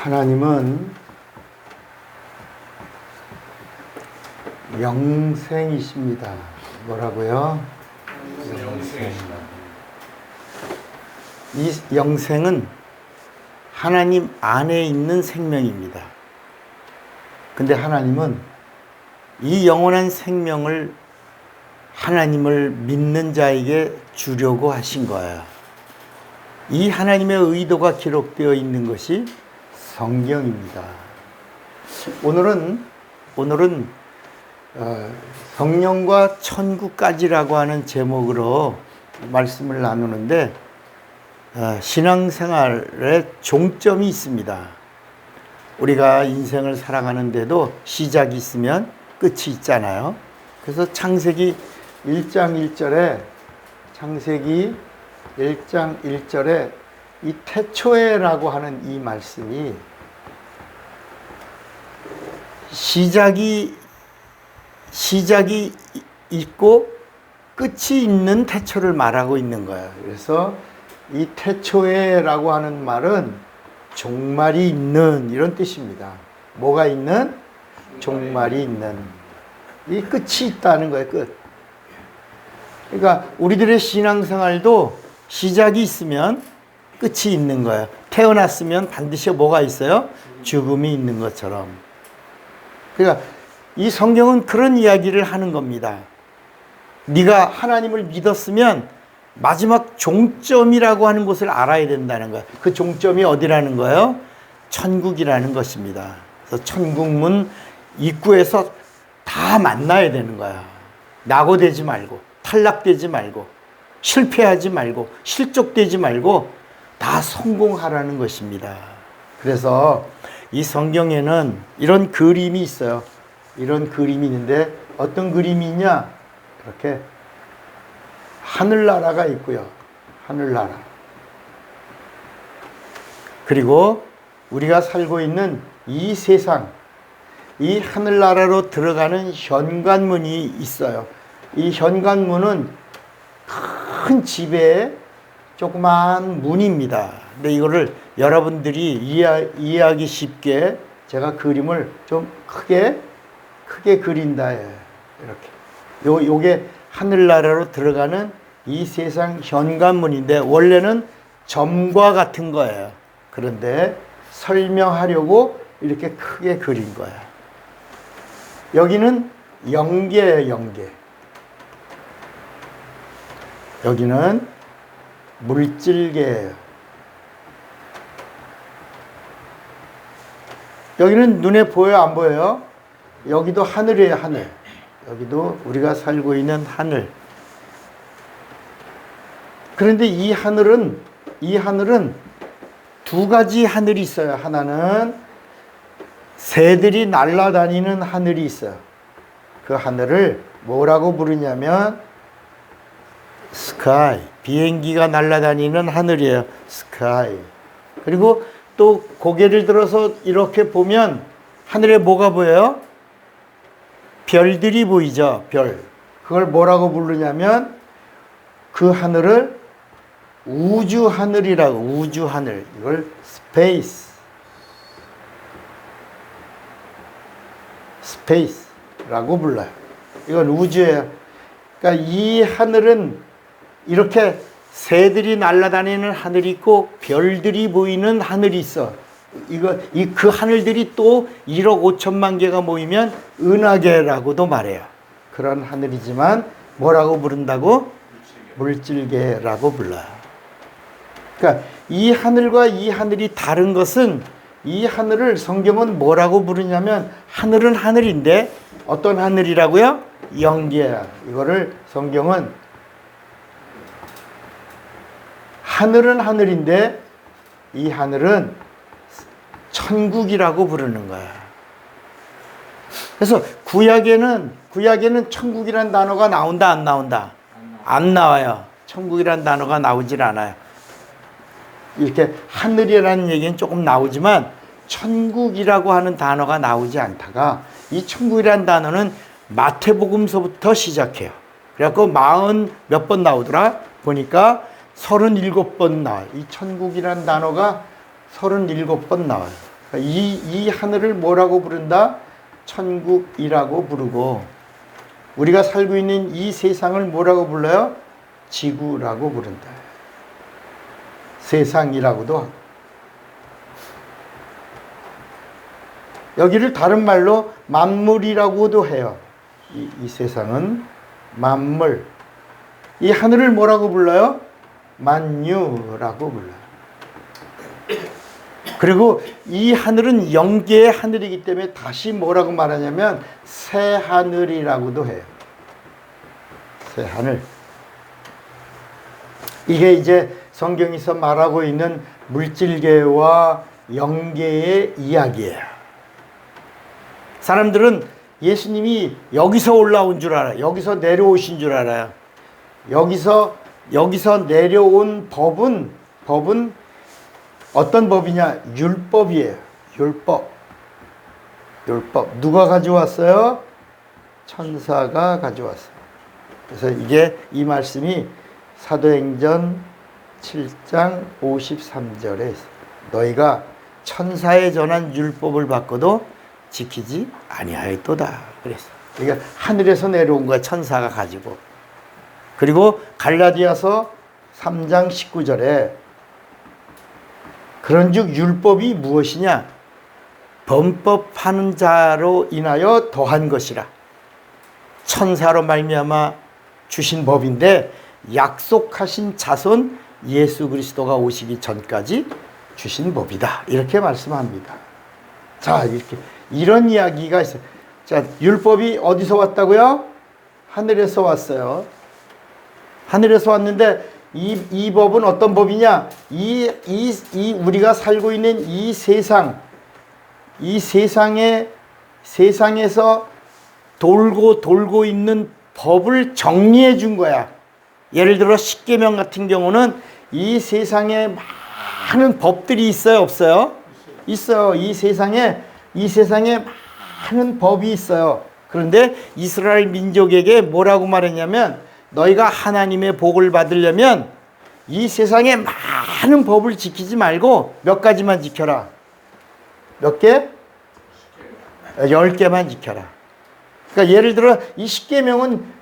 하나님은 영생이십니다. 뭐라고요? 영생이십니다. 이 영생은 하나님 안에 있는 생명입니다. 근데 하나님은 이 영원한 생명을 하나님을 믿는 자에게 주려고 하신 거예요. 이 하나님의 의도가 기록되어 있는 것이 성경입니다. 오늘은 성령과 천국까지라고 하는 제목으로 말씀을 나누는데 신앙생활에 종점이 있습니다. 우리가 인생을 살아가는데도 시작이 있으면 끝이 있잖아요. 그래서 창세기 1장 1절에 이 태초에라고 하는 이 말씀이 시작이 있고 끝이 있는 태초를 말하고 있는 거예요. 그래서 이 태초에라고 하는 말은 종말이 있는 이런 뜻입니다. 뭐가 있는? 종말이 있는. 이 끝이 있다는 거예요. 끝. 그러니까 우리들의 신앙생활도 시작이 있으면 끝이 있는 거예요. 태어났으면 반드시 뭐가 있어요? 죽음이 있는 것처럼. 그러니까 이 성경은 그런 이야기를 하는 겁니다. 네가 하나님을 믿었으면 마지막 종점이라고 하는 곳을 알아야 된다는 거예요. 그 종점이 어디라는 거예요? 천국이라는 것입니다. 그래서 천국문 입구에서 다 만나야 되는 거야. 낙오되지 말고, 탈락되지 말고, 실패하지 말고, 실족되지 말고 다 성공하라는 것입니다. 그래서 이 성경에는 이런 그림이 있어요. 이런 그림이 있는데 어떤 그림이 있냐? 이렇게 하늘나라가 있고요. 하늘나라. 그리고 우리가 살고 있는 이 세상, 이 하늘나라로 들어가는 현관문이 있어요. 이 현관문은 큰 집에 조그만 문입니다. 근데 이거를 여러분들이 이해하기 쉽게 제가 그림을 좀 크게 그린다. 이렇게. 요게 하늘나라로 들어가는 이 세상 현관문인데 원래는 점과 같은 거예요. 그런데 설명하려고 이렇게 크게 그린 거예요. 여기는 영계예요, 영계. 여기는 물질계예요. 여기는 눈에 보여요, 안 보여요? 여기도 하늘이에요, 하늘. 여기도 우리가 살고 있는 하늘. 그런데 이 하늘은 두 가지 하늘이 있어요. 하나는 새들이 날아다니는 하늘이 있어요. 그 하늘을 뭐라고 부르냐면 스카이. 비행기가 날아다니는 하늘이에요. 스카이. 그리고 또 고개를 들어서 이렇게 보면 하늘에 뭐가 보여요? 별들이 보이죠. 별. 그걸 뭐라고 부르냐면 그 하늘을 우주 하늘이라고. 우주 하늘. 이걸 스페이스라고 불러요. 이건 우주예요. 그러니까 이 하늘은 이렇게 새들이 날아다니는 하늘이 있고 별들이 보이는 하늘이 있어. 그 하늘들이 또 1억 5천만 개가 모이면 은하계라고도 말해요. 그런 하늘이지만 뭐라고 부른다고? 물질계라고 불러요. 그러니까 이 하늘과 이 하늘이 다른 것은 이 하늘을 성경은 뭐라고 부르냐면 하늘은 하늘인데 어떤 하늘이라고요? 영계야. 이거를 성경은 하늘은 하늘인데 이 하늘은 천국이라고 부르는 거야. 그래서 구약에는 천국이라는 단어가 나온다, 안 나온다? 안 나와요. 천국이라는 단어가 나오질 않아요. 이렇게 하늘이라는 얘기는 조금 나오지만 천국이라고 하는 단어가 나오지 않다가 이 천국이라는 단어는 마태복음서부터 시작해요. 그래갖고 40 몇 번 나오더라 보니까 37번 나와요. 이 천국이라는 단어가 37번 나와요. 그러니까 이 하늘을 뭐라고 부른다? 천국이라고 부르고, 우리가 살고 있는 이 세상을 뭐라고 불러요? 지구라고 부른다. 세상이라고도 하고. 여기를 다른 말로 만물이라고도 해요. 이 세상은 만물. 이 하늘을 뭐라고 불러요? 만유라고 불러요. 그리고 이 하늘은 영계의 하늘이기 때문에 다시 뭐라고 말하냐면 새 하늘이라고도 해요. 새 하늘. 이게 이제 성경에서 말하고 있는 물질계와 영계의 이야기예요. 사람들은 예수님이 여기서 올라온 줄 알아요. 여기서 내려오신 줄 알아요. 여기서 내려온 법은 어떤 법이냐? 율법이에요. 율법. 누가 가져왔어요? 천사가 가져왔어요. 그래서 이 말씀이 사도행전 7장 53절에 있어요. 너희가 천사에 전한 율법을 받고도 지키지 아니하였도다. 그랬어요. 그러니까 하늘에서 내려온 거야, 천사가 가지고. 그리고 갈라디아서 3장 19절에 그런즉 율법이 무엇이냐? 범법하는 자로 인하여 더한 것이라. 천사로 말미암아 주신 법인데 약속하신 자손 예수 그리스도가 오시기 전까지 주신 법이다. 이렇게 말씀합니다. 자, 이런 이야기가 있어요. 자, 율법이 어디서 왔다고요? 하늘에서 왔어요. 하늘에서 왔는데 이 법은 어떤 법이냐? 우리가 살고 있는 이 세상에서 돌고 있는 법을 정리해 준 거야. 예를 들어 십계명 같은 경우는 이 세상에 많은 법들이 있어요, 없어요? 있어요. 이 세상에 많은 법이 있어요. 그런데 이스라엘 민족에게 뭐라고 말했냐면 너희가 하나님의 복을 받으려면 이 세상에 많은 법을 지키지 말고 몇 가지만 지켜라. 몇 개? 10개만 지켜라. 그러니까 예를 들어 이 십계명은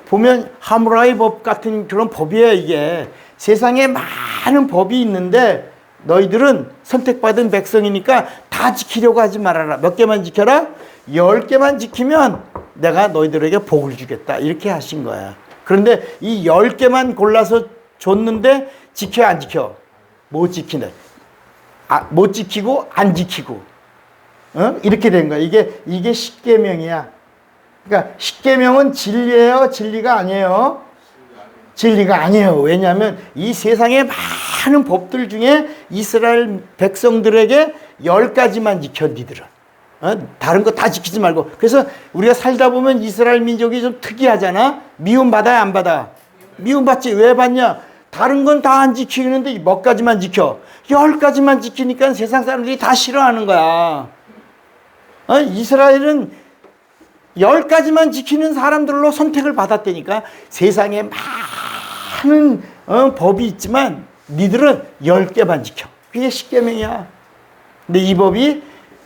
보면 하무라이 법 같은 그런 법이에요. 이게 세상에 많은 법이 있는데 너희들은 선택받은 백성이니까 다 지키려고 하지 말아라. 몇 개만 지켜라? 10개만 지키면 내가 너희들에게 복을 주겠다. 이렇게 하신 거야. 그런데 이 10개만 골라서 줬는데 지켜 안 지켜? 못 지키네. 못 지키고 안 지키고. 이렇게 된 거야. 이게 십계명이야. 그러니까 십계명은 진리예요, 진리가 아니에요? 진리가 아니에요. 왜냐하면 이 세상에 많은 법들 중에 이스라엘 백성들에게 10가지만 지켜, 니들은. 다른 거 다 지키지 말고. 그래서 우리가 살다 보면 이스라엘 민족이 좀 특이하잖아. 미움받아야 안 받아? 미움받지. 왜 받냐? 다른 건 다 안 지키는데 몇 가지만 지켜. 10가지만 지키니까 세상 사람들이 다 싫어하는 거야. 이스라엘은 10가지만 지키는 사람들로 선택을 받았다니까. 세상에 많은 법이 있지만 니들은 10개만 지켜. 그게 십계명이야. 근데 이 법이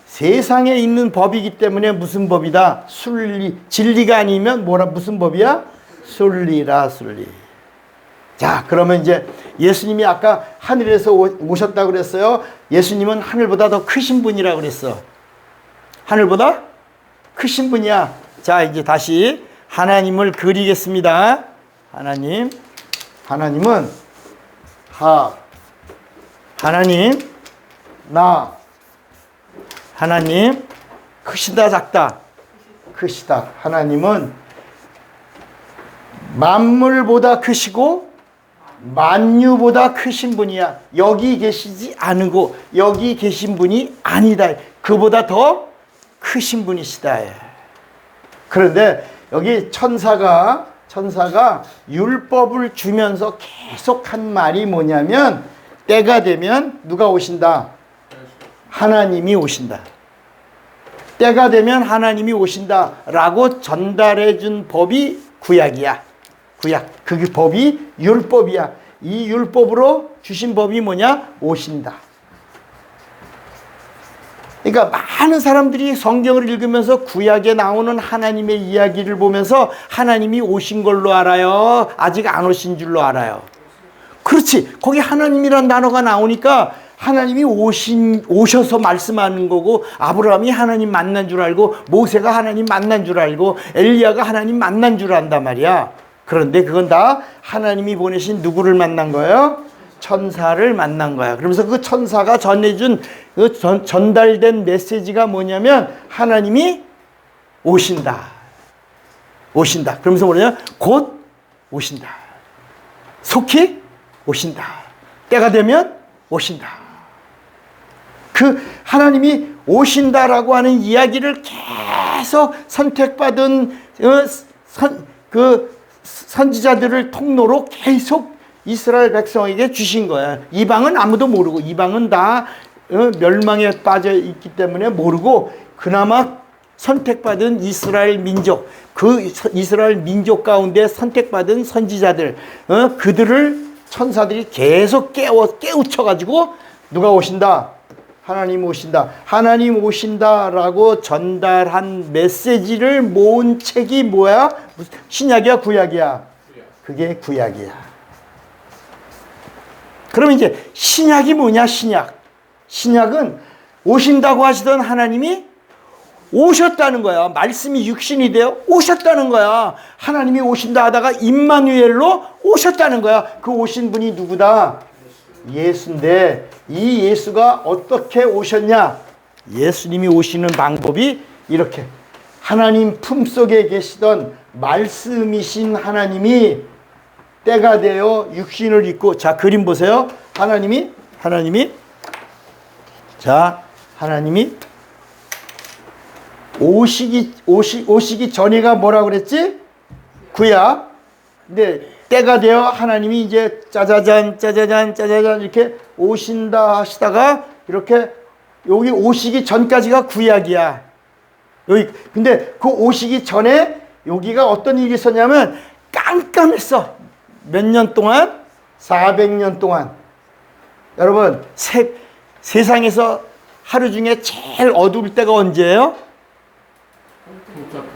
세상에 있는 법이기 때문에 무슨 법이다? 순리. 진리가 아니면 무슨 법이야? 순리라, 순리. 자, 그러면 이제 예수님이 아까 하늘에서 오셨다고 그랬어요. 예수님은 하늘보다 더 크신 분이라고 그랬어. 하늘보다 크신 분이야. 자, 이제 다시 하나님을 그리겠습니다. 하나님은 하나님, 하나님, 크시다, 작다? 크시다. 하나님은 만물보다 크시고 만유보다 크신 분이야. 여기 계시지 않고 여기 계신 분이 아니다. 그보다 더 크신 분이시다. 그런데 여기 천사가 율법을 주면서 계속 한 말이 뭐냐면 때가 되면 누가 오신다? 하나님이 오신다. 때가 되면 하나님이 오신다라고 전달해 준 법이 구약이야. 구약. 그 법이 율법이야. 이 율법으로 주신 법이 뭐냐? 오신다. 그러니까 많은 사람들이 성경을 읽으면서 구약에 나오는 하나님의 이야기를 보면서 하나님이 오신 걸로 알아요? 아직 안 오신 줄로 알아요? 그렇지. 거기 하나님이란 단어가 나오니까 하나님이 오셔서 말씀하는 거고, 아브라함이 하나님 만난 줄 알고, 모세가 하나님 만난 줄 알고, 엘리야가 하나님 만난 줄 안단 말이야. 그런데 그건 다 하나님이 보내신 누구를 만난 거예요? 천사를 만난 거야. 그러면서 그 천사가 전해준 그 전달된 메시지가 뭐냐면 하나님이 오신다. 오신다. 그러면서 뭐냐? 곧 오신다. 속히 오신다. 때가 되면 오신다. 그 하나님이 오신다라고 하는 이야기를 계속 선택받은 선지자들을 통로로 계속 이스라엘 백성에게 주신 거야. 이방은 아무도 모르고, 이방은 다 멸망에 빠져 있기 때문에 모르고, 그나마 선택받은 이스라엘 민족, 그 이스라엘 민족 가운데 선택받은 선지자들, 그들을 천사들이 계속 깨우쳐가지고 누가 오신다? 하나님 오신다. 하나님 오신다라고 전달한 메시지를 모은 책이 뭐야? 신약이야, 구약이야? 그게 구약이야. 그러면 이제 신약이 뭐냐? 신약은 오신다고 하시던 하나님이 오셨다는 거야. 말씀이 육신이 되어 오셨다는 거야. 하나님이 오신다 하다가 임마누엘로 오셨다는 거야. 그 오신 분이 누구다? 예수인데, 이 예수가 어떻게 오셨냐? 예수님이 오시는 방법이 이렇게, 하나님 품속에 계시던 말씀이신 하나님이 때가 되어 육신을 입고, 자, 그림 보세요. 하나님이 오시기 전에가 뭐라 그랬지? 구약. 근데 때가 되어 하나님이 이제 짜자잔 이렇게 오신다 하시다가 이렇게 여기 오시기 전까지가 구약이야. 여기 근데 그 오시기 전에 여기가 어떤 일이 있었냐면 깜깜했어. 몇 년 동안? 400년 동안. 여러분, 세상에서 하루 중에 제일 어두울 때가 언제예요?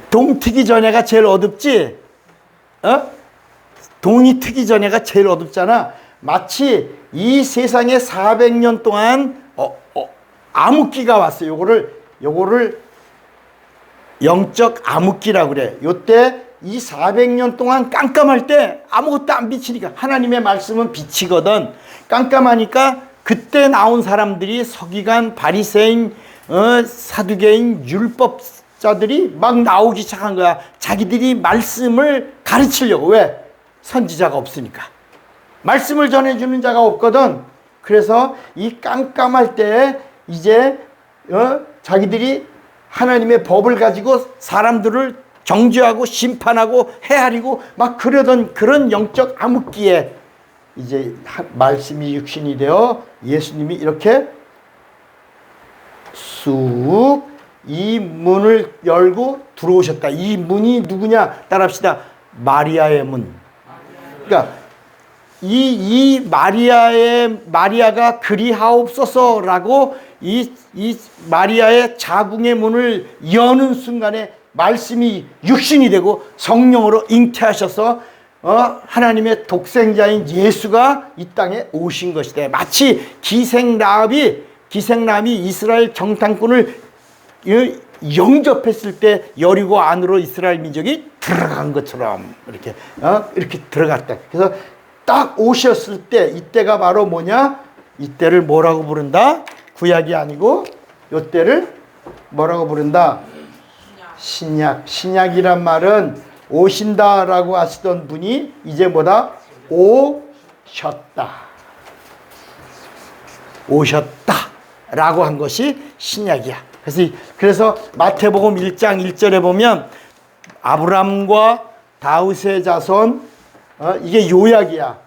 동 트기 전에가 제일 어둡지? 동이 트기 전에가 제일 어둡잖아. 마치 이 세상에 400년 동안 암흑기가 왔어요. 요거를 영적 암흑기라고 그래. 요때 이 400년 동안 깜깜할 때 아무것도 안 비치니까, 하나님의 말씀은 비치거든. 깜깜하니까 그때 나온 사람들이 서기관, 바리새인, 사두개인, 율법자들이 막 나오기 시작한 거야. 자기들이 말씀을 가르치려고. 왜? 선지자가 없으니까. 말씀을 전해주는 자가 없거든. 그래서 이 깜깜할 때 이제 자기들이 하나님의 법을 가지고 사람들을 정죄하고 심판하고 헤아리고 막 그러던 그런 영적 암흑기에 이제 말씀이 육신이 되어 예수님이 이렇게 쑥 이 문을 열고 들어오셨다. 이 문이 누구냐? 따라합시다. 마리아의 문. 그러니까 이 마리아가 그리하옵소서라고 이 마리아의 자궁의 문을 여는 순간에 말씀이 육신이 되고 성령으로 잉태하셔서 하나님의 독생자인 예수가 이 땅에 오신 것이다. 마치 기생라합이 이스라엘 정탐꾼을 영접했을 때 여리고 안으로 이스라엘 민족이 들어간 것처럼 이렇게 들어갔다. 그래서 딱 오셨을 때, 이때가 바로 뭐냐? 이때를 뭐라고 부른다? 구약이 아니고 이때를 뭐라고 부른다? 신약이란 말은 오신다라고 하시던 분이 이제 뭐다? 오셨다라고 한 것이 신약이야. 그래서 마태복음 1장 1절에 보면 아브람과 다윗의 자손, 이게 요약이야.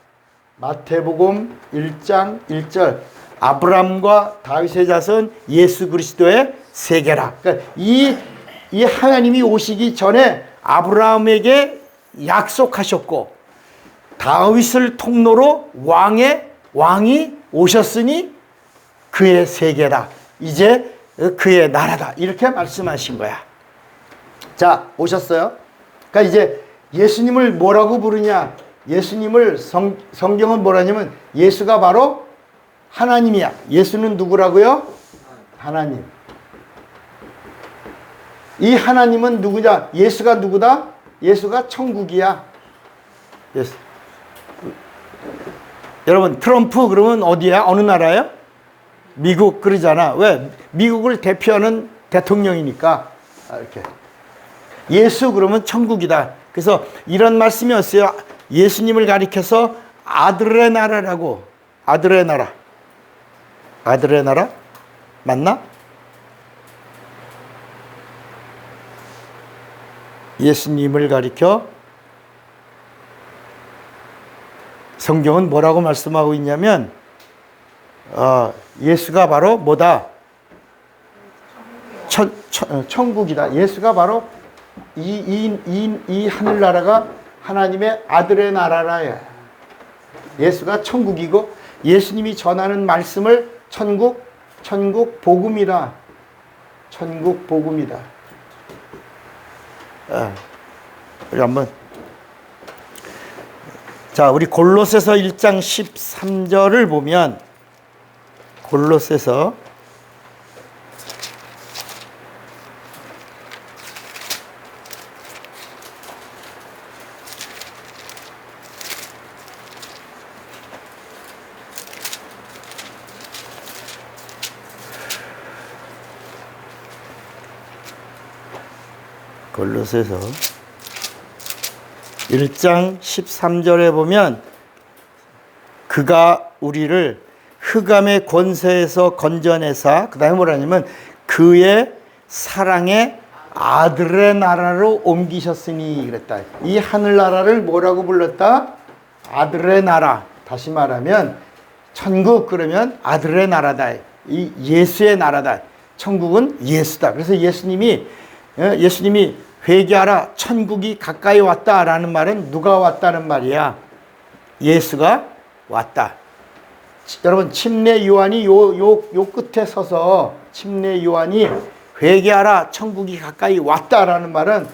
마태복음 1장 1절 아브라함과 다윗의 자손 예수 그리스도의 세계라. 그러니까 이 하나님이 오시기 전에 아브라함에게 약속하셨고 다윗을 통로로 왕이 오셨으니 그의 세계다. 이제 그의 나라다. 이렇게 말씀하신 거야. 자, 오셨어요. 그러니까 이제 예수님을 뭐라고 부르냐? 예수님을 성경은 뭐라냐면 예수가 바로 하나님이야. 예수는 누구라고요? 하나님. 이 하나님은 누구냐? 예수가 누구다? 예수가 천국이야. 예수. 여러분 트럼프 그러면 어디야? 어느 나라예요? 미국 그러잖아. 왜? 미국을 대표하는 대통령이니까. 이렇게. 예수 그러면 천국이다. 그래서 이런 말씀이 왔어요. 예수님을 가리켜서 아들의 나라라고. 아들의 나라. 아들의 나라? 맞나? 예수님을 가리켜 성경은 뭐라고 말씀하고 있냐면 예수가 바로 뭐다? 천국이다. 예수가 바로 이 하늘나라가 하나님의 아들의 나라라. 예수가 천국이고 예수님이 전하는 말씀을 천국 복음이다. 천국 복음이다. 우리 한번 자, 우리 골로새서 1장 13절을 보면 골로새서 골로새서 1장 13절에 보면 그가 우리를 흑암의 권세에서 건져내사 그 다음에 뭐라냐면 그의 사랑의 아들의 나라로 옮기셨으니 그랬다. 이 하늘나라를 뭐라고 불렀다? 아들의 나라. 다시 말하면 천국 그러면 아들의 나라다. 이 예수의 나라다. 천국은 예수다. 그래서 예수님이 회개하라 천국이 가까이 왔다라는 말은 누가 왔다는 말이야? 예수가 왔다. 여러분 침례 요한이 요 끝에 서서 침례 요한이 회개하라 천국이 가까이 왔다라는 말은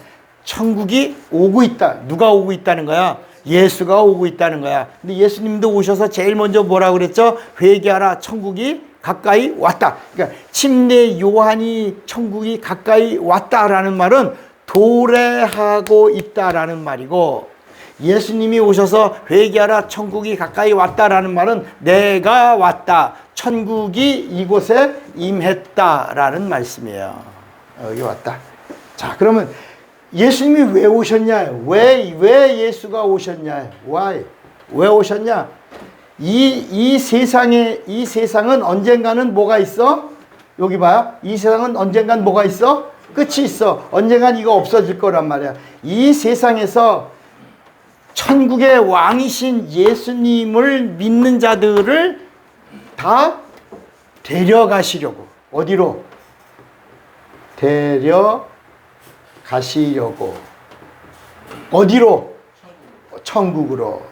천국이 오고 있다. 누가 오고 있다는 거야? 예수가 오고 있다는 거야. 근데 예수님도 오셔서 제일 먼저 뭐라고 그랬죠? 회개하라 천국이 가까이 왔다. 그러니까 침례 요한이 천국이 가까이 왔다라는 말은 도래하고 있다라는 말이고 예수님이 오셔서 회개하라 천국이 가까이 왔다라는 말은 내가 왔다. 천국이 이곳에 임했다라는 말씀이에요. 여기 왔다. 자, 그러면 예수님이 왜 오셨냐? 왜 예수가 오셨냐? Why? 왜 오셨냐? 이 세상은 언젠가는 뭐가 있어? 여기 봐요. 이 세상은 언젠간 뭐가 있어? 끝이 있어. 언젠간 이거 없어질 거란 말이야. 이 세상에서 천국의 왕이신 예수님을 믿는 자들을 다 데려가시려고. 어디로? 데려가시려고. 어디로? 천국으로.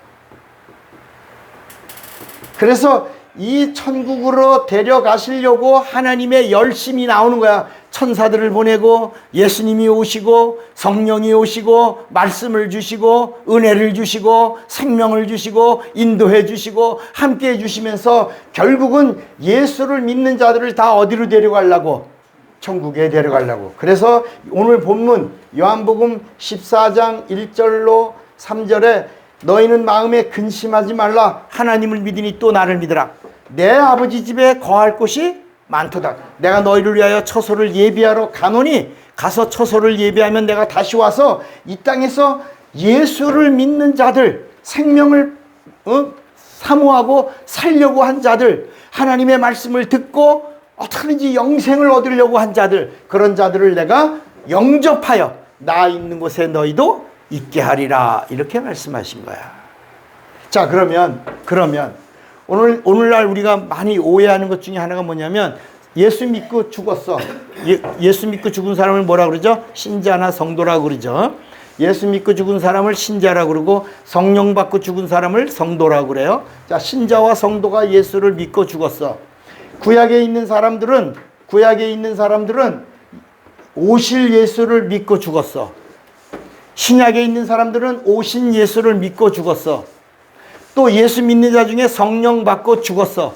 그래서 이 천국으로 데려가시려고 하나님의 열심이 나오는 거야. 천사들을 보내고 예수님이 오시고 성령이 오시고 말씀을 주시고 은혜를 주시고 생명을 주시고 인도해 주시고 함께해 주시면서 결국은 예수를 믿는 자들을 다 어디로 데려가려고? 천국에 데려가려고. 그래서 오늘 본문 요한복음 14장 1절로 3절에 너희는 마음에 근심하지 말라. 하나님을 믿으니 또 나를 믿으라. 내 아버지 집에 거할 곳이 많도다. 내가 너희를 위하여 처소를 예비하러 가노니 가서 처소를 예비하면 내가 다시 와서 이 땅에서 예수를 믿는 자들, 생명을 사모하고 살려고 한 자들, 하나님의 말씀을 듣고 어떻게든지 영생을 얻으려고 한 자들, 그런 자들을 내가 영접하여 나 있는 곳에 너희도 있게 하리라. 이렇게 말씀하신 거야. 자, 그러면 오늘날 우리가 많이 오해하는 것 중에 하나가 뭐냐면 예수 믿고 죽었어. 예수 믿고 죽은 사람을 뭐라 그러죠? 신자나 성도라고 그러죠. 예수 믿고 죽은 사람을 신자라고 그러고 성령 받고 죽은 사람을 성도라고 그래요. 자, 신자와 성도가 예수를 믿고 죽었어. 구약에 있는 사람들은 오실 예수를 믿고 죽었어. 신약에 있는 사람들은 오신 예수를 믿고 죽었어. 또 예수 믿는 자 중에 성령 받고 죽었어.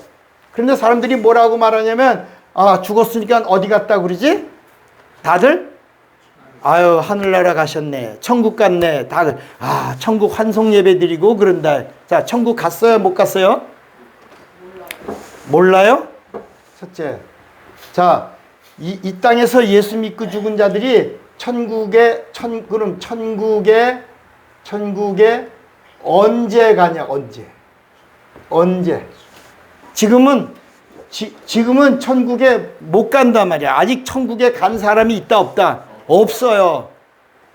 그런데 사람들이 뭐라고 말하냐면 죽었으니까 어디 갔다 그러지? 다들 아유 하늘나라 가셨네. 천국 갔네. 다들 천국 환송 예배 드리고 그런다. 자, 천국 갔어요? 못 갔어요? 몰라요? 첫째. 자, 이 땅에서 예수 믿고 죽은 자들이 천국에 언제 가냐, 언제. 지금은 천국에 못 간단 말이야. 아직 천국에 간 사람이 있다, 없다? 없어요.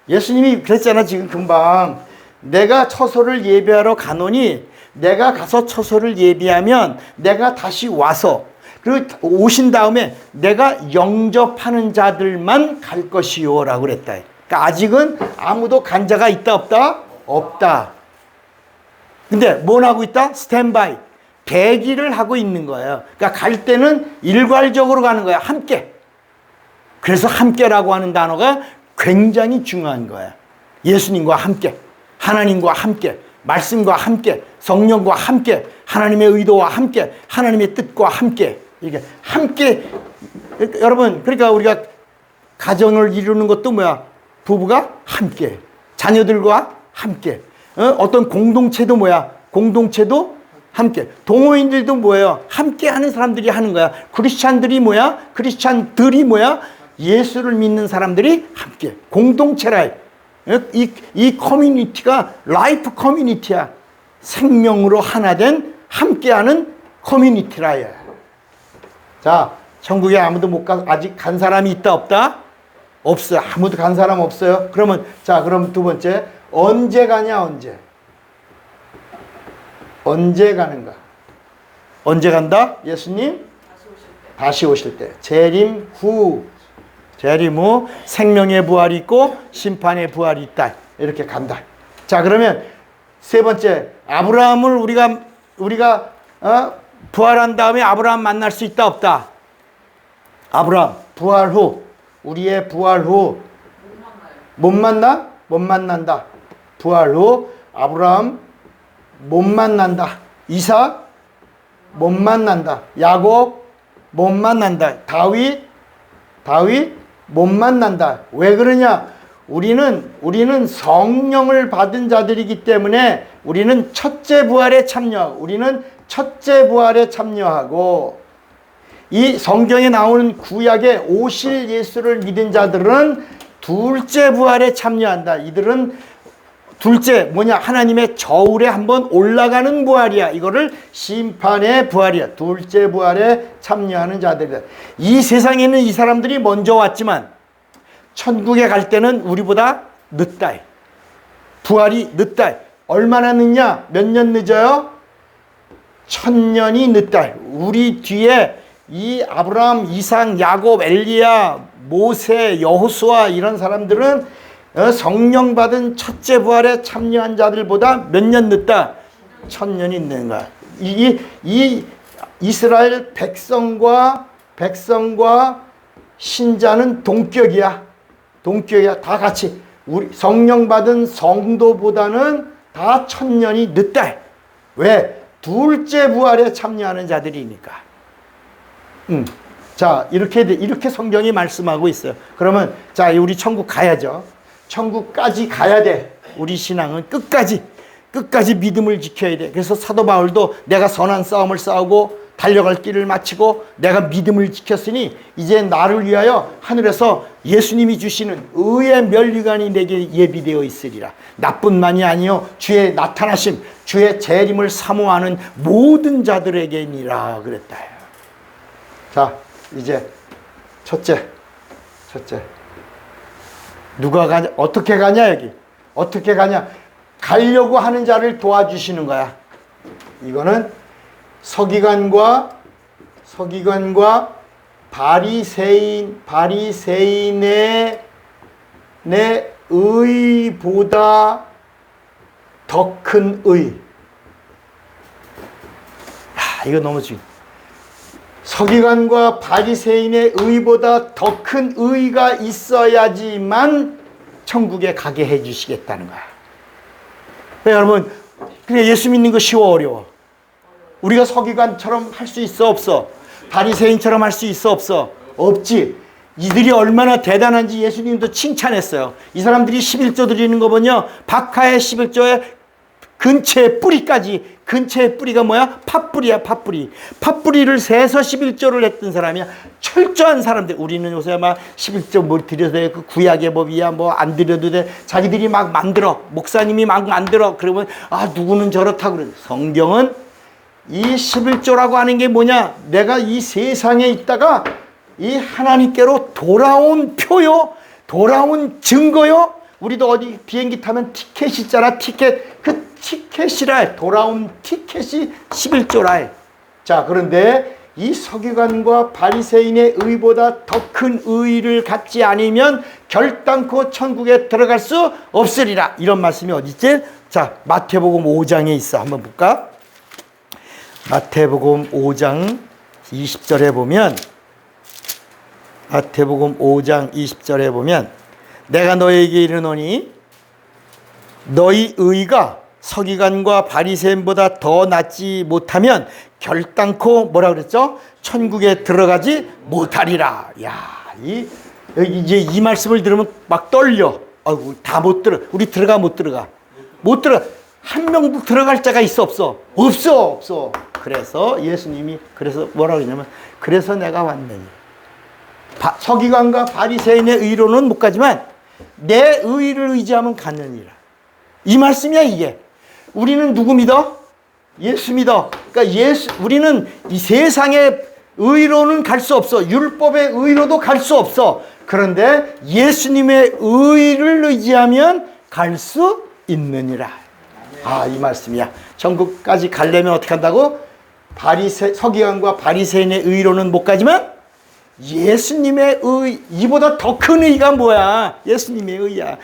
예수님이 그랬잖아, 지금 금방. 내가 처소를 예비하러 가노니 내가 가서 처소를 예비하면 내가 다시 와서 그리고 오신 다음에 내가 영접하는 자들만 갈 것이요 라고 그랬다. 그러니까 아직은 아무도 간 자가 있다, 없다? 없다. 근데 뭘 하고 있다? 스탠바이. 대기를 하고 있는 거예요. 그러니까 갈 때는 일괄적으로 가는 거야. 함께. 그래서 함께라고 하는 단어가 굉장히 중요한 거야. 예수님과 함께, 하나님과 함께, 말씀과 함께, 성령과 함께, 하나님의 의도와 함께, 하나님의 뜻과 함께. 이렇게 함께. 여러분, 그러니까 우리가 가정을 이루는 것도 뭐야? 부부가 함께, 자녀들과 함께. 어떤 공동체도 뭐야? 공동체도 함께. 동호인들도 뭐예요? 함께 하는 사람들이 하는 거야. 크리스찬들이 뭐야? 크리스찬들이 뭐야? 예수를 믿는 사람들이 함께. 공동체라. 이 커뮤니티가 라이프 커뮤니티야. 생명으로 하나 된 함께하는 커뮤니티라. 자, 천국에 아무도 못 가, 아직 간 사람이 있다, 없다? 없어요. 아무도 간 사람 없어요. 그럼 두 번째. 언제 가냐, 언제 가는가? 언제 간다? 예수님? 다시 오실 때. 재림 후 생명의 부활이 있고 심판의 부활이 있다. 이렇게 간다. 자, 그러면 세 번째. 아브라함을 우리가 부활한 다음에 아브라함 만날 수 있다, 없다? 아브라함 부활 후, 우리의 부활 후 못 만나? 못 만난다. 부활 후 아브라함 못 만난다. 이삭 못 만난다. 야곱 못 만난다. 다윗 못 만난다. 왜 그러냐? 우리는 성령을 받은 자들이기 때문에 우리는 첫째 부활에 참여하고 이 성경에 나오는 구약의 오실 예수를 믿은 자들은 둘째 부활에 참여한다. 이들은 둘째 뭐냐? 하나님의 저울에 한번 올라가는 부활이야. 이거를 심판의 부활이야. 둘째 부활에 참여하는 자들이다. 이 세상에는 이 사람들이 먼저 왔지만 천국에 갈 때는 우리보다 늦다. 부활이 늦다. 얼마나 늦냐? 몇 년 늦어요? 1000년이 늦다. 우리 뒤에 이 아브라함, 이삭, 야곱, 엘리야, 모세, 여호수아 이런 사람들은 성령 받은 첫째 부활에 참여한 자들보다 몇 년 늦다? 1000년이 늦는 거야. 이 이스라엘 백성과 신자는 동격이야. 다 같이. 우리 성령 받은 성도보다는 다 1000년이 늦다. 왜? 둘째 부활에 참여하는 자들이니까. 자, 이렇게 성경이 말씀하고 있어요. 그러면 자, 우리 천국 가야죠. 천국까지 가야 돼. 우리 신앙은 끝까지 믿음을 지켜야 돼. 그래서 사도 바울도 내가 선한 싸움을 싸우고 달려갈 길을 마치고 내가 믿음을 지켰으니 이제 나를 위하여 하늘에서 예수님이 주시는 의의 면류관이 내게 예비되어 있으리라. 나뿐만이 아니요 주의 나타나심, 주의 재림을 사모하는 모든 자들에게니라 그랬다. 자, 이제 첫째. 누가 가냐? 어떻게 가냐? 여기 어떻게 가냐? 가려고 하는 자를 도와주시는 거야. 이거는 서기관과 바리새인의 내 의보다 더 큰 의. 이거 너무 중요해. 서기관과 바리새인의 의보다 더 큰 의가 있어야지만 천국에 가게 해주시겠다는 거야. 여러분, 그래 예수 믿는 거 쉬워 어려워? 우리가 서기관처럼 할 수 있어 없어? 바리새인처럼 할 수 있어 없어? 없지. 이들이 얼마나 대단한지 예수님도 칭찬했어요. 이 사람들이 11조 드리는 거 보면요, 박하의 11조에 근처의 뿌리까지, 근처의 뿌리가 뭐야? 팥뿌리야, 팥뿌리. 팥뿌리를 세서 11조를 했던 사람이야. 철저한 사람들. 우리는 요새 막 11조 뭘 드려도 돼. 그 구약의 법이야. 뭐 안 드려도 돼. 자기들이 막 만들어. 목사님이 막 만들어. 그러면 누구는 저렇다고 그래. 성경은 이 11조라고 하는 게 뭐냐? 내가 이 세상에 있다가 이 하나님께로 돌아온 표요. 돌아온 증거요. 우리도 어디 비행기 타면 티켓이 있잖아. 티켓. 그 티켓이라 돌아온 티켓이 11조라. 자, 그런데 이 서기관과 바리새인의 의보다 더 큰 의를 갖지 않으면 결단코 천국에 들어갈 수 없으리라. 이런 말씀이 어디 있지? 자, 마태복음 5장에 있어. 한번 볼까? 마태복음 5장 20절에 보면, 마태복음 5장 20절에 보면, 내가 너에게 이르노니 너희 의가 서기관과 바리새인보다 더 낫지 못하면 결단코 뭐라 그랬죠? 천국에 들어가지 못하리라. 야, 이제 이 말씀을 들으면 막 떨려. 아이고, 다 못 들어. 우리 들어가 못 들어가. 못 들어가. 한 명도 들어갈 자가 있어 없어? 없어. 그래서 예수님이 그래서 뭐라 그러냐면, 그래서 내가 왔느니. 서기관과 바리새인의 의로는 못 가지만 내 의를 의지하면 가느니라. 이 말씀이야 이게. 우리는 누구 믿어? 예수 믿어. 그러니까 우리는 이 세상의 의로는 갈 수 없어. 율법의 의로도 갈 수 없어. 그런데 예수님의 의를 의지하면 갈 수 있느니라. 이 말씀이야. 천국까지 가려면 어떻게 한다고? 서기관과 바리새인의 의로는 못 가지만 예수님의 의, 이보다 더 큰 의가 뭐야? 예수님의 의야.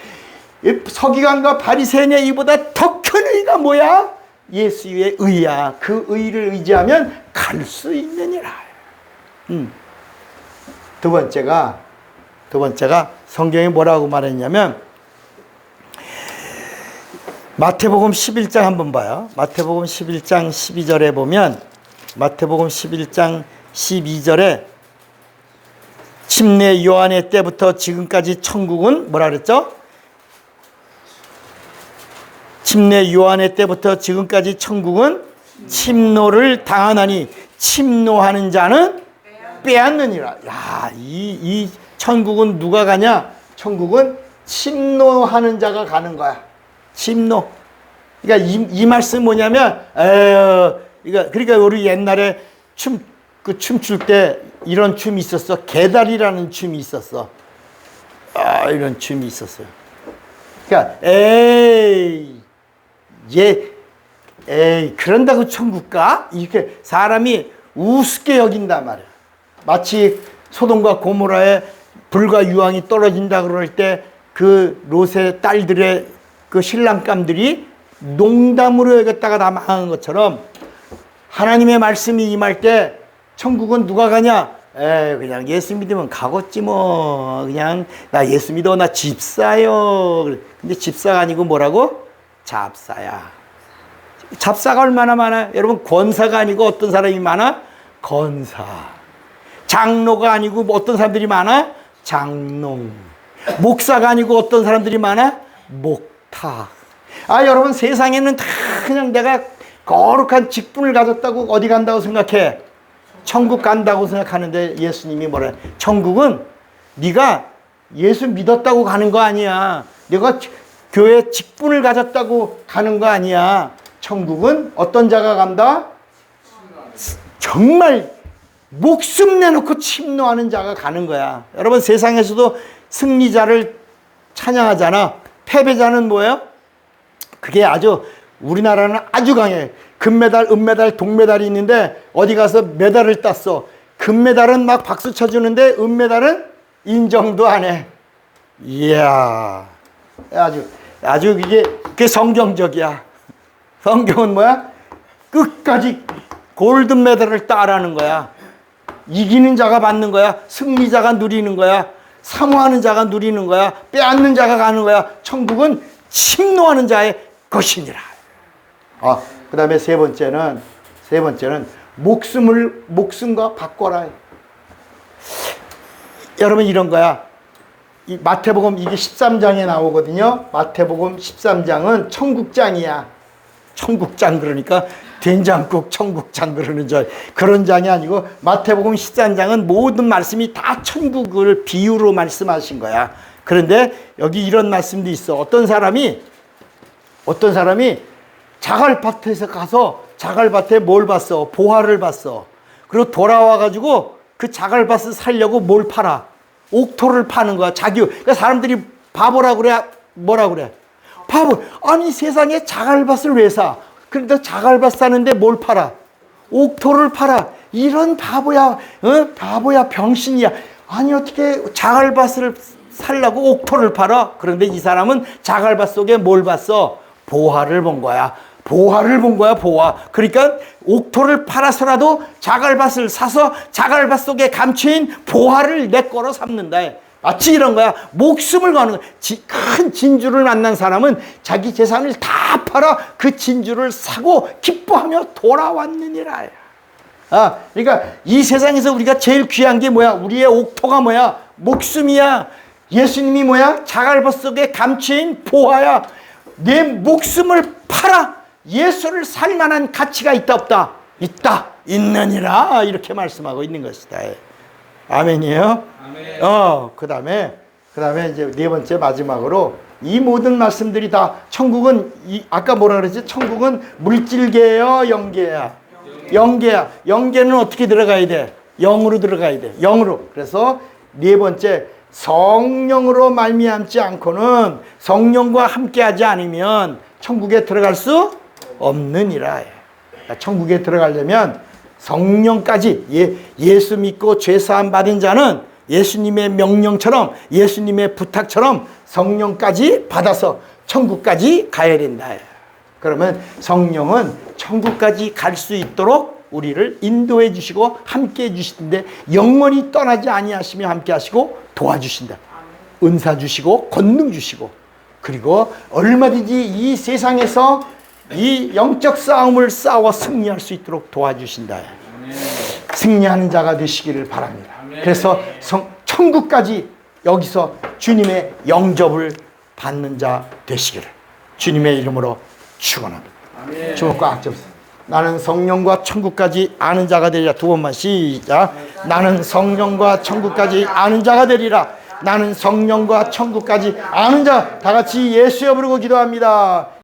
서기관과 바리새인의 의보다 더 큰 의가 뭐야? 예수의 의야. 그 의를 의지하면 갈 수 있느니라. 두 번째가 성경에 뭐라고 말했냐면, 마태복음 11장 한번 봐요. 마태복음 11장 12절에 보면, 마태복음 11장 12절에 침례 요한의 때부터 지금까지 천국은 뭐라 그랬죠? 침례 요한의 때부터 지금까지 천국은 침노를 당하나니 침노하는 자는 빼앗느니라. 야, 이 천국은 누가 가냐? 천국은 침노하는 자가 가는 거야. 침노. 그러니까 이 말씀 뭐냐면, 그러니까 우리 옛날에 춤출 때 이런 춤이 있었어. 개다리라는 춤이 있었어. 이런 춤이 있었어요. 그러니까 그런다고 천국 가? 이렇게 사람이 우습게 여긴단 말이야. 마치 소돔과 고모라에 불과 유황이 떨어진다 그럴 때 그 롯의 딸들의 그 신랑감들이 농담으로 여겼다가 다 망한 것처럼, 하나님의 말씀이 임할 때 천국은 누가 가냐? 그냥 예수 믿으면 가겠지 뭐. 그냥 나 예수 믿어, 나 집사요. 근데 집사가 아니고 뭐라고? 잡사야. 잡사가 얼마나 많아? 여러분, 권사가 아니고 어떤 사람이 많아? 권사. 장로가 아니고 어떤 사람들이 많아? 장롱. 목사가 아니고 어떤 사람들이 많아? 목탁. 여러분, 세상에는 다 그냥 내가 거룩한 직분을 가졌다고 어디 간다고 생각해? 천국 간다고 생각하는데, 예수님이 뭐래? 천국은 네가 예수 믿었다고 가는 거 아니야. 내가 교회 직분을 가졌다고 가는 거 아니야. 천국은 어떤 자가 간다? 정말 목숨 내놓고 침노하는 자가 가는 거야. 여러분, 세상에서도 승리자를 찬양하잖아. 패배자는 뭐예요? 그게 아주 우리나라는 아주 강해. 금메달, 은메달, 동메달이 있는데 어디 가서 메달을 땄어. 금메달은 막 박수 쳐주는데 은메달은 인정도 안 해. 이야, 아주 그게 성경적이야. 성경은 뭐야? 끝까지 골든 메달을 따라는 거야. 이기는 자가 받는 거야. 승리자가 누리는 거야. 사모하는 자가 누리는 거야. 빼앗는 자가 가는 거야. 천국은 침노하는 자의 것이니라. 그 다음에 세 번째는 목숨과 바꿔라. 여러분 이런 거야. 이 마태복음 이게 13장에 나오거든요. 마태복음 13장은 천국장이야. 천국장 그러니까 된장국 청국장 그러는 그런 장이 아니고 마태복음 13장은 모든 말씀이 다 천국을 비유로 말씀하신 거야. 그런데 여기 이런 말씀도 있어. 어떤 사람이 자갈밭에서 가서 자갈밭에 뭘 봤어? 보화를 봤어. 그리고 돌아와 가지고 그 자갈밭을 살려고 뭘 팔아? 옥토를 파는 거야. 그러니까 사람들이 바보라 그래? 뭐라 그래? 바보. 아니 세상에 자갈밭을 왜 사? 그런데 자갈밭 사는데 뭘 팔아? 옥토를 팔아. 이런 바보야. 바보야, 병신이야. 아니 어떻게 자갈밭을 살려고 옥토를 팔아? 그런데 이 사람은 자갈밭 속에 뭘 봤어? 보화를 본 거야. 보화. 그러니까 옥토를 팔아서라도 자갈밭을 사서 자갈밭 속에 감추인 보화를 내 거로 삼는다. 마치 이런 거야. 목숨을 거는 거야. 큰 진주를 만난 사람은 자기 재산을 다 팔아 그 진주를 사고 기뻐하며 돌아왔느니라. 그러니까 이 세상에서 우리가 제일 귀한 게 뭐야? 우리의 옥토가 뭐야? 목숨이야. 예수님이 뭐야? 자갈밭 속에 감추인 보화야. 내 목숨을 팔아 예수를 살 만한 가치가 있다 없다? 있다. 있느니라. 이렇게 말씀하고 있는 것이다. 아멘이에요? 아멘. 그 다음에 이제 네 번째 마지막으로 이 모든 말씀들이 다 천국은 아까 뭐라 그랬지? 천국은 물질계예요, 영계야? 영계야. 영계는 어떻게 들어가야 돼? 영으로 들어가야 돼. 영으로. 그래서 네 번째 성령으로 말미암지 않고는 성령과 함께하지 않으면 천국에 들어갈 수 없느니라. 천국에 들어가려면 성령까지 예수 믿고 죄사함 받은 자는 예수님의 명령처럼 예수님의 부탁처럼 성령까지 받아서 천국까지 가야 된다. 그러면 성령은 천국까지 갈 수 있도록 우리를 인도해 주시고 함께 해 주시는데 영원히 떠나지 아니하시며 함께 하시고 도와주신다. 은사 주시고 권능 주시고 그리고 얼마든지 이 세상에서 이 영적 싸움을 싸워 승리할 수 있도록 도와주신다. 승리하는 자가 되시기를 바랍니다. 그래서 천국까지 여기서 주님의 영접을 받는 자 되시기를 주님의 이름으로 축원합니다. 주먹 꽉 잡으세요. 나는 성령과 천국까지 아는 자가 되리라. 두 번만 시작. 나는 성령과 천국까지 아는 자가 되리라. 나는 성령과 천국까지 아는 자. 다 같이 예수여 부르고 기도합니다.